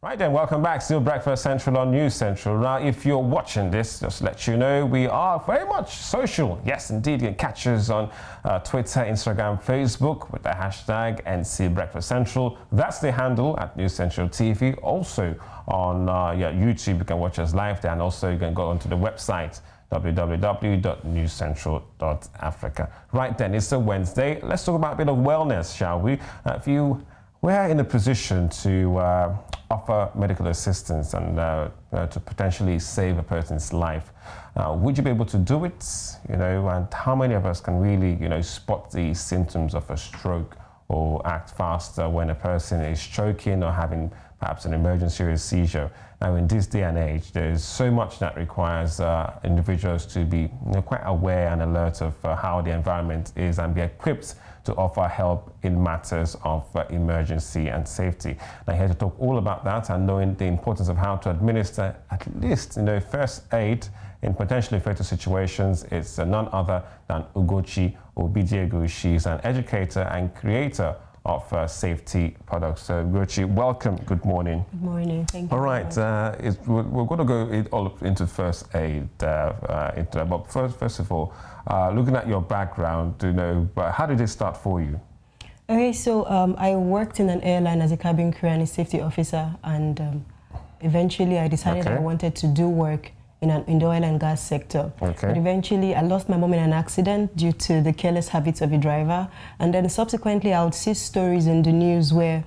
Right then, welcome back. Still Breakfast Central on News Central. Now, if you're watching this, just to let you know, we are very much social. Yes, indeed. You can catch us on Twitter, Instagram, Facebook with the hashtag NC Breakfast Central. That's the handle at News Central TV. Also on YouTube, you can watch us live there, and also you can go onto the website www.newscentral.africa. Right then, it's a Wednesday. Let's talk about a bit of wellness, shall we? If you were in a position to offer medical assistance and to potentially save a person's life, would you be able to do it? And how many of us can really, spot the symptoms of a stroke or act faster when a person is choking or having perhaps an emergency or a seizure? Now, in this day and age, there's so much that requires individuals to be quite aware and alert of how the environment is and be equipped to offer help in matters of emergency and safety. Now, here to talk all about that and knowing the importance of how to administer at least first aid in potentially fatal situations, it's none other than Ugochi Obidiegwu. She's an educator and creator of safety products. So, Ugochi, welcome. Good morning. Good morning. Thank you. All right. We're going to go all into first aid. But first of all, looking at your background, how did it start for you? Okay, so I worked in an airline as a cabin crew and a safety officer, and eventually I decided I wanted to do work in the oil and gas sector. Okay. But eventually I lost my mom in an accident due to the careless habits of a driver, and then subsequently I would see stories in the news where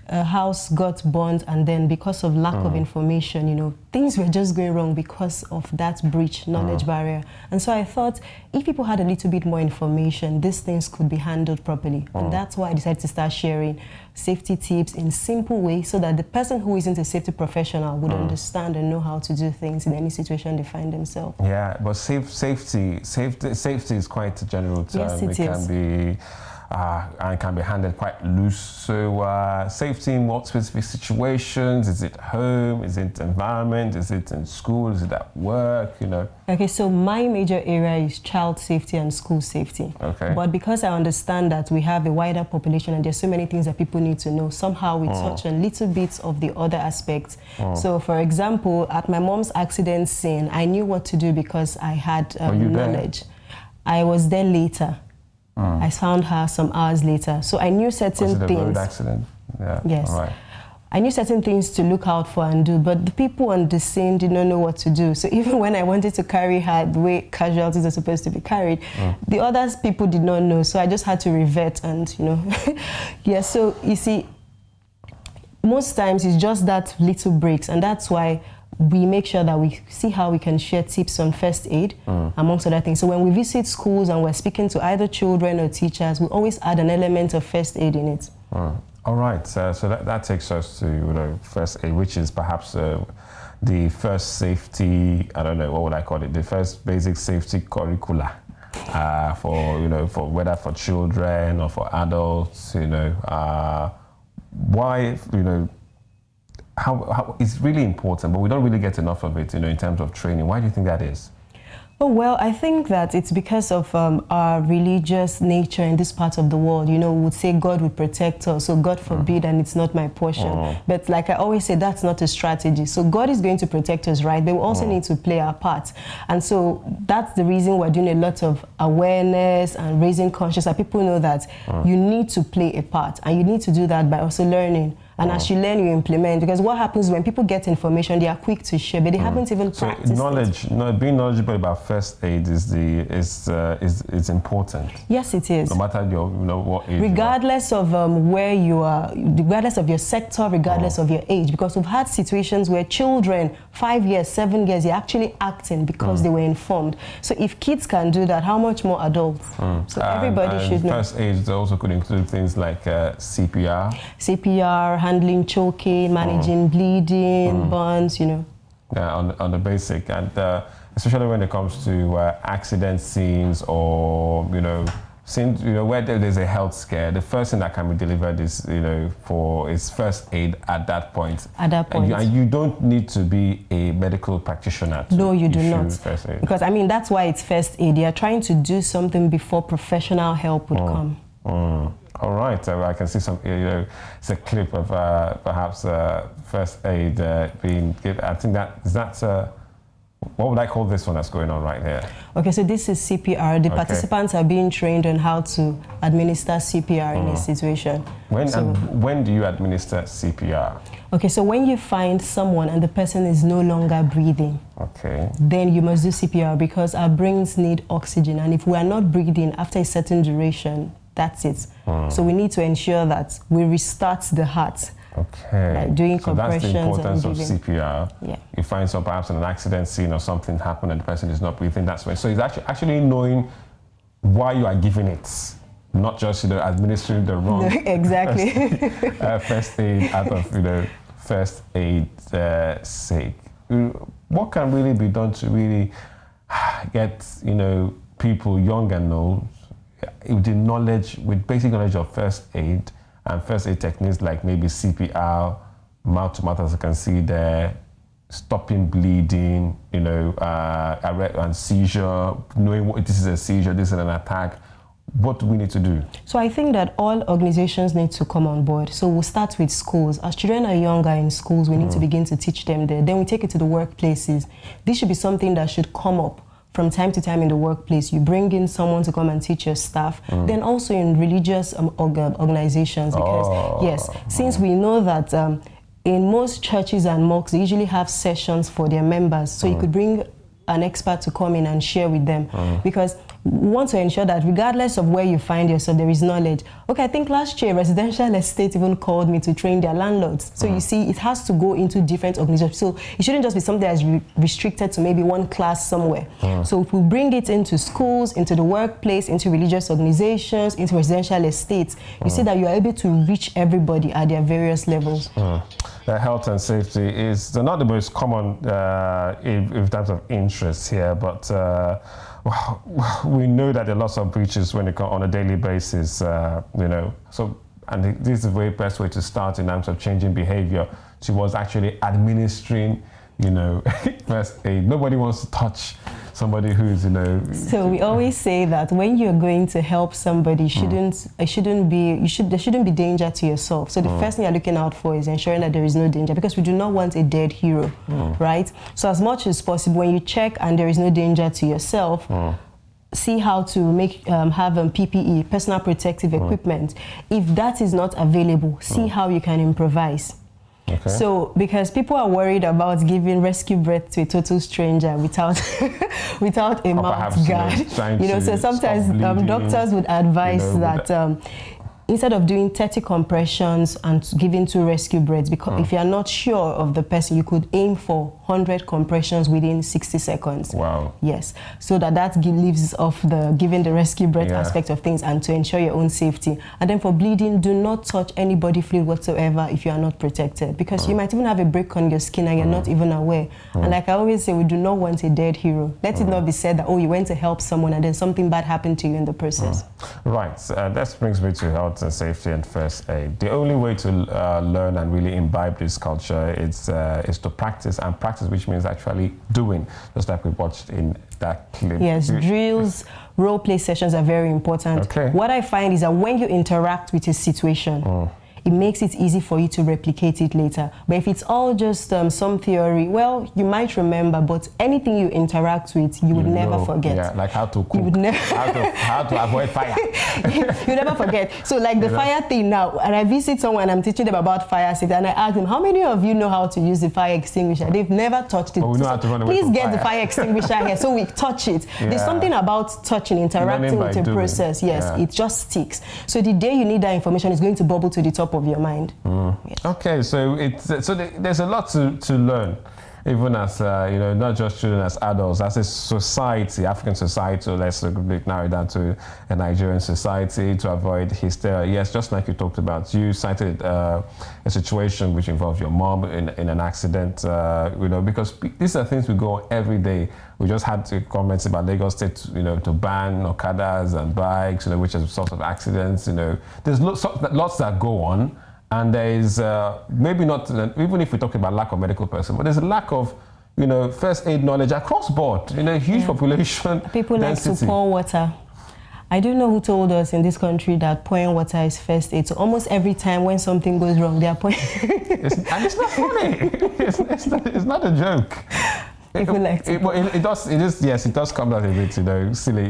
a house got burned, and then because of lack of information, things were just going wrong because of that knowledge barrier. And so I thought if people had a little bit more information, these things could be handled properly. And that's why I decided to start sharing safety tips in simple ways so that the person who isn't a safety professional would understand and know how to do things in any situation they find themselves. Yeah, but safety is quite a general term. Yes, it is. Can be and can be handled quite loose. So safety in what specific situations? Is it home? Is it environment? Is it in school? Is it at work? Okay, so my major area is child safety and school safety. Okay. But because I understand that we have a wider population and there's so many things that people need to know, somehow we touch on little bits of the other aspects. So for example, at my mom's accident scene, I knew what to do because I had knowledge. I was there later. I found her some hours later. So I knew certain things. Was it a road accident? Yeah. Yes. All right. I knew certain things to look out for and do, but the people on the scene did not know what to do. So even when I wanted to carry her the way casualties are supposed to be carried, the other people did not know. So I just had to revert and, yeah, so you see, most times it's just that little breaks, and that's why we make sure that we see how we can share tips on first aid, amongst other things. So when we visit schools and we're speaking to either children or teachers, we always add an element of first aid in it. All right, so that takes us to first aid, which is perhaps the first safety, I don't know, what would I call it, the first basic safety curricula for whether for children or for adults, why, how it's really important, but we don't really get enough of it, in terms of training. Why do you think that is? Oh, well, I think that it's because of our religious nature in this part of the world. We would say God would protect us, so God forbid, and it's not my portion. But like I always say, that's not a strategy. So God is going to protect us, right? But we also need to play our part. And so that's the reason we're doing a lot of awareness and raising consciousness, that people know that you need to play a part, and you need to do that by also learning. And as you learn, you implement. Because what happens when people get information, they are quick to share, but they haven't even practiced it. Being knowledgeable about first aid is important. Yes, it is. No matter what age. Regardless of where you are, regardless of your sector, regardless of your age. Because we've had situations where children, 5 years, 7 years, they're actually acting because they were informed. So if kids can do that, how much more adults? So everybody should know. First aid also could include things like CPR. CPR, handling choking, managing bleeding, burns, Yeah, on the basic, and especially when it comes to accident scenes or scenes where there's a health scare, the first thing that can be delivered is is first aid at that point. At that point, and you don't need to be a medical practitioner. No, you do not. Because that's why it's first aid. They are trying to do something before professional help would come. All right, I can see some, it's a clip of perhaps first aid being given. I think what would I call this one that's going on right here? Okay, so this is CPR. The participants are being trained on how to administer CPR in a situation. When do you administer CPR? Okay, so when you find someone and the person is no longer breathing, then you must do CPR because our brains need oxygen. And if we are not breathing after a certain duration, that's it. So we need to ensure that we restart the heart. Like doing compressions. So that's the importance of CPR. Yeah. You find perhaps an accident scene or something happened and the person is not breathing. That's when. So it's actually knowing why you are giving it, not just administering the wrong. Exactly. First aid out of first aid sake. What can really be done to really get people young and old with basic knowledge of first aid and first aid techniques like maybe CPR, mouth to mouth, as you can see there, stopping bleeding, and seizure, knowing what this is a seizure, this is an attack. What do we need to do? So I think that all organizations need to come on board. So we'll start with schools. As children are younger in schools, we need to begin to teach them there. Then we take it to the workplaces. This should be something that should come up from time to time in the workplace. You bring in someone to come and teach your staff. Then also in religious organizations, because since we know that in most churches and mosques, they usually have sessions for their members. So you could bring an expert to come in and share with them, because we want to ensure that regardless of where you find yourself, there is knowledge. Okay, I think last year residential estate even called me to train their landlords. So you see, it has to go into different organizations. So it shouldn't just be something that's restricted to maybe one class somewhere. So if we bring it into schools, into the workplace, into religious organizations, into residential estates, you see that you are able to reach everybody at their various levels. Health and safety is not the most common in terms of interest here, but we know that there are lots of breaches when it comes on a daily basis, So, and this is the very best way to start in terms of changing behavior towards actually administering, first aid. Nobody wants to touch somebody who's, So we always say that when you're going to help somebody, there shouldn't be danger to yourself. So the first thing you're looking out for is ensuring that there is no danger, because we do not want a dead hero, right? So as much as possible, when you check and there is no danger to yourself, see how to have PPE, personal protective equipment. If that is not available, see how you can improvise. So, because people are worried about giving rescue breath to a total stranger without a mouth guard, so sometimes doctors would advise that instead of doing 30 compressions and giving 2 rescue breaths, because if you are not sure of the person, you could aim for 100 compressions within 60 seconds. Wow. Yes. So that leaves off the giving the rescue breath aspect of things, and to ensure your own safety. And then for bleeding, do not touch any body fluid whatsoever if you are not protected, because you might even have a break on your skin and you're not even aware. And like I always say, we do not want a dead hero. Let it not be said that, oh, you went to help someone and then something bad happened to you in the process. Right. That brings me to health and safety and first aid. The only way to learn and really imbibe this culture is to practice, and practice, which means actually doing, just like we watched in that clip. Yes, drills, role play sessions are very important. What I find is that when you interact with a situation, it makes it easy for you to replicate it later. But if it's all just some theory, well, you might remember, but anything you interact with, you would never forget. Yeah, like how to cook, you would how to avoid fire. You never forget. So like the fire thing now, and I visit someone and I'm teaching them about fire safety, and I ask them, how many of you know how to use the fire extinguisher? They've never touched it. But we know how to run away Please from get fire. the fire extinguisher here, so we touch it. There's something about touching, interacting with the process. Yes, it just sticks. So the day you need that information, is going to bubble to the top of your mind. Yes. Okay, so there's a lot to learn, even as not just children, as adults, as a society, African society. So let's narrow it down to a Nigerian society to avoid hysteria. Yes, just like you talked about, you cited a situation which involves your mom in an accident. Because these are things we go on every day. We just had comments about Lagos State, to ban Okadas and bikes, which is a source of accidents. There's lots that go on. And there is maybe not, even if we talk about lack of medical personnel, but there's a lack of, first aid knowledge across board. Huge population People density. like to pour water. I don't know who told us in this country that pouring water is first aid. So almost every time when something goes wrong, they are pouring. And it's not funny. It's not a joke. It does come out a bit, silly,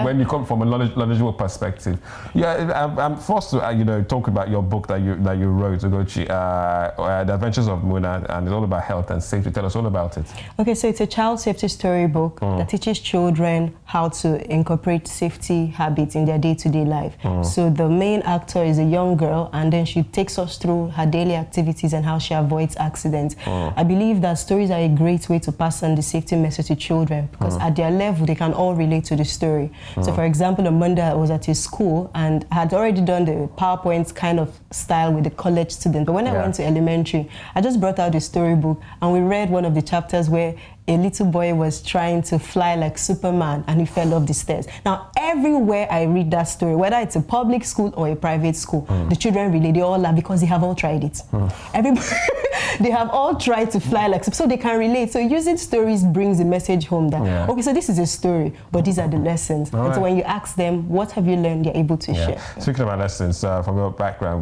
when you come from a knowledgeable perspective. Yeah, I'm forced to, talk about your book that you wrote, Ugochi, The Adventures of Muna, and it's all about health and safety. Tell us all about it. Okay, so it's a child safety storybook that teaches children how to incorporate safety habits in their day-to-day life. So the main actor is a young girl, and then she takes us through her daily activities and how she avoids accidents. I believe that stories are a great way to pass on the safety message to children, because at their level they can all relate to the story. So for example, on Monday I was at a school and I had already done the PowerPoint kind of style with the college student, but when I went to elementary, I just brought out the storybook and we read one of the chapters where a little boy was trying to fly like Superman and he fell off the stairs. Now, everywhere I read that story, whether it's a public school or a private school, the children relate, they all laugh because they have all tried it. Everybody, they have all tried to fly like, so they can relate. So using stories brings the message home that, okay, so this is a story, but these are the lessons. And so when you ask them, what have you learned, they're able to share. Speaking about lessons, from your background,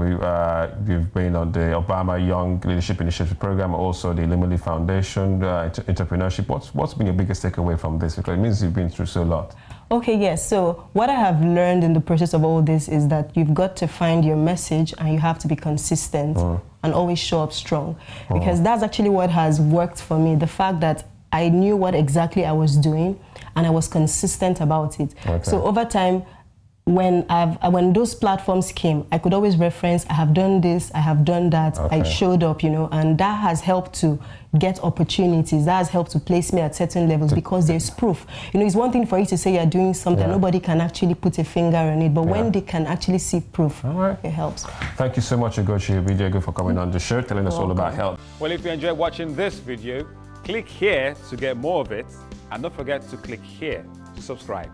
you've been on the Obama Young Leadership Initiative Program, also the Limoli Foundation, entrepreneurship. What's been your biggest takeaway from this? Because it means you've been through so a lot. Okay, yes. So what I have learned in the process of all this is that you've got to find your message and you have to be consistent and always show up strong. Because that's actually what has worked for me. The fact that I knew what exactly I was doing and I was consistent about it. So over time, when those platforms came, I could always reference, I have done this, I have done that, I showed up, and that has helped to get opportunities, that has helped to place me at certain levels because there's proof. It's one thing for you to say you're doing something, nobody can actually put a finger on it, but when they can actually see proof, it helps. Thank you so much, Ugochi Obidiegwu, for coming on the show, telling us all about health. Well, if you enjoyed watching this video, click here to get more of it, and don't forget to click here to subscribe.